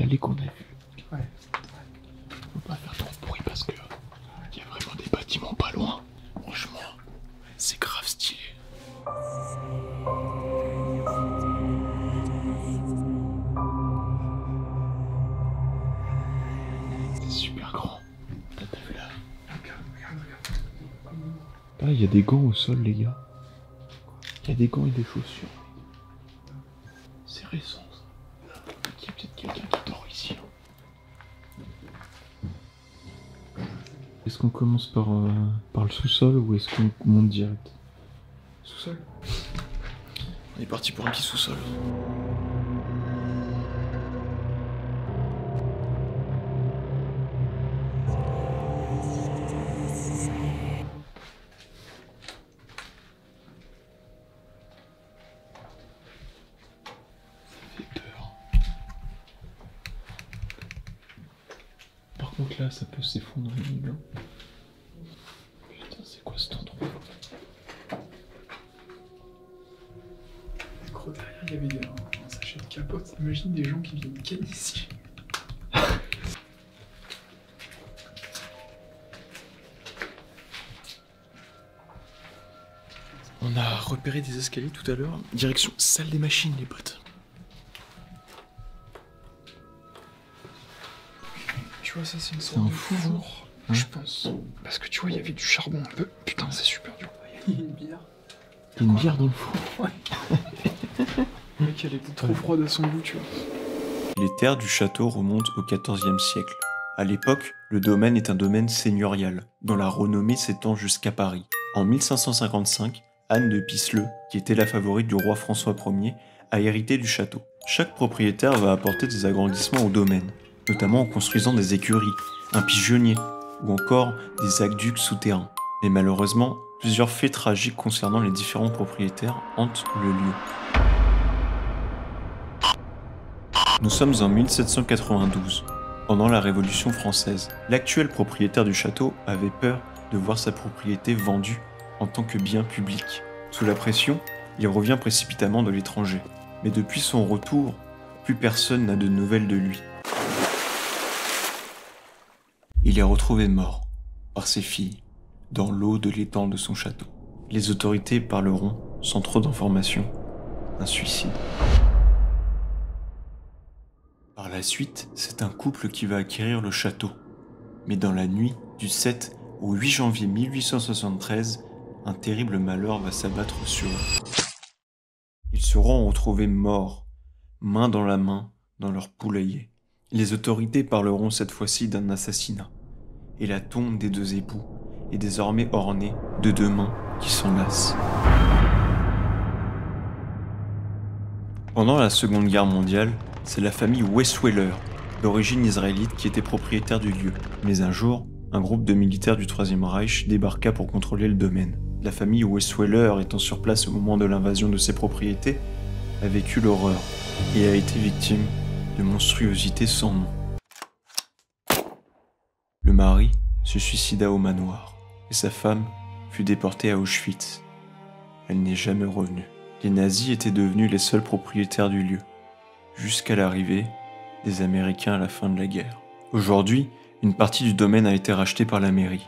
l'allée qu'on a vue. Ouais. Faut pas faire trop de bruit parce que il y a vraiment des bâtiments pas loin. Franchement, c'est grave stylé. C'est super grand. T'as vu là? Regarde. Ah, il y a des gants au sol, les gars. Il y a des gants et des chaussures. C'est récent, ça. Il y a peut-être quelqu'un qui dort ici. Est-ce qu'on commence par le sous-sol ou est-ce qu'on monte direct? Sous-sol. On est parti pour un petit sous-sol. Ça fait peur. Par contre là, ça peut s'effondrer, les gars. Putain, c'est quoi cet endroit? Gros, derrière, il y avait un sachet de capote. Imagine des gens qui viennent ken ici. On a repéré des escaliers tout à l'heure. Direction salle des machines, les potes. Tu vois, ça, c'est une C'est sorte un de four, hein. je pense. Parce que tu vois, il y avait du charbon un peu. Putain, c'est super dur. Il y a une bière. Il y a une bière dans le four. Le mec, elle était trop froide à son goût, tu vois. Les terres du château remontent au XIVe siècle. À l'époque, le domaine est un domaine seigneurial, dont la renommée s'étend jusqu'à Paris. En 1555, Anne de Pisseleu, qui était la favorite du roi François Ier, a hérité du château. Chaque propriétaire va apporter des agrandissements au domaine, notamment en construisant des écuries, un pigeonnier ou encore des aqueducs souterrains. Mais malheureusement, plusieurs faits tragiques concernant les différents propriétaires hantent le lieu. Nous sommes en 1792, pendant la Révolution française. L'actuel propriétaire du château avait peur de voir sa propriété vendue en tant que bien public. Sous la pression, il revient précipitamment de l'étranger. Mais depuis son retour, plus personne n'a de nouvelles de lui. Il est retrouvé mort par ses filles dans l'eau de l'étang de son château. Les autorités parleront, sans trop d'informations, d'un suicide. Par la suite, c'est un couple qui va acquérir le château. Mais dans la nuit du 7 au 8 janvier 1873, un terrible malheur va s'abattre sur eux. Ils seront retrouvés morts, main dans la main, dans leur poulailler. Les autorités parleront cette fois-ci d'un assassinat. Et la tombe des deux époux est désormais ornée de deux mains qui s'enlacent. Pendant la Seconde Guerre mondiale, c'est la famille Westweller, d'origine israélite, qui était propriétaire du lieu. Mais un jour, un groupe de militaires du Troisième Reich débarqua pour contrôler le domaine. La famille Westweller, étant sur place au moment de l'invasion de ses propriétés, a vécu l'horreur et a été victime de monstruosités sans nom. Le mari se suicida au manoir et sa femme fut déportée à Auschwitz. Elle n'est jamais revenue. Les nazis étaient devenus les seuls propriétaires du lieu, jusqu'à l'arrivée des Américains à la fin de la guerre. Aujourd'hui, une partie du domaine a été rachetée par la mairie,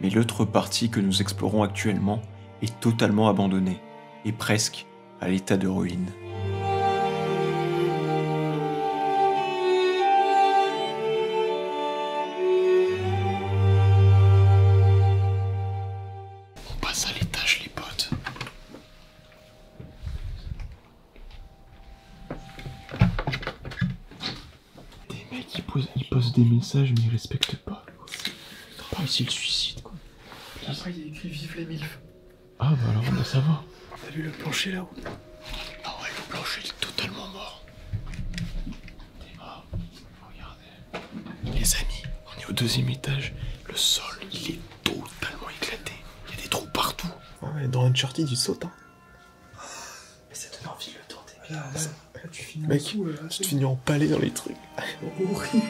mais l'autre partie que nous explorons actuellement est totalement abandonnée et presque à l'état de ruine. On passe à l'étage, les potes. Des mecs, ils posent des messages, mais ils respectent pas. Pas ici le suicide, quoi. Après, il y a écrit Vive les MILF. Ah bah alors, bah, ça va. T'as vu le plancher là-haut? Ah ouais, le plancher il est totalement mort. Il est mort. Regardez. Les amis, on est au deuxième étage. Le sol, il est totalement éclaté. Il y a des trous partout. Ouais, dans Uncharted, il saute, hein. Mais ça donne envie de le tenter. Là, tu finis en Mec, dessous, tu te finis empalé dans les trucs. horrible.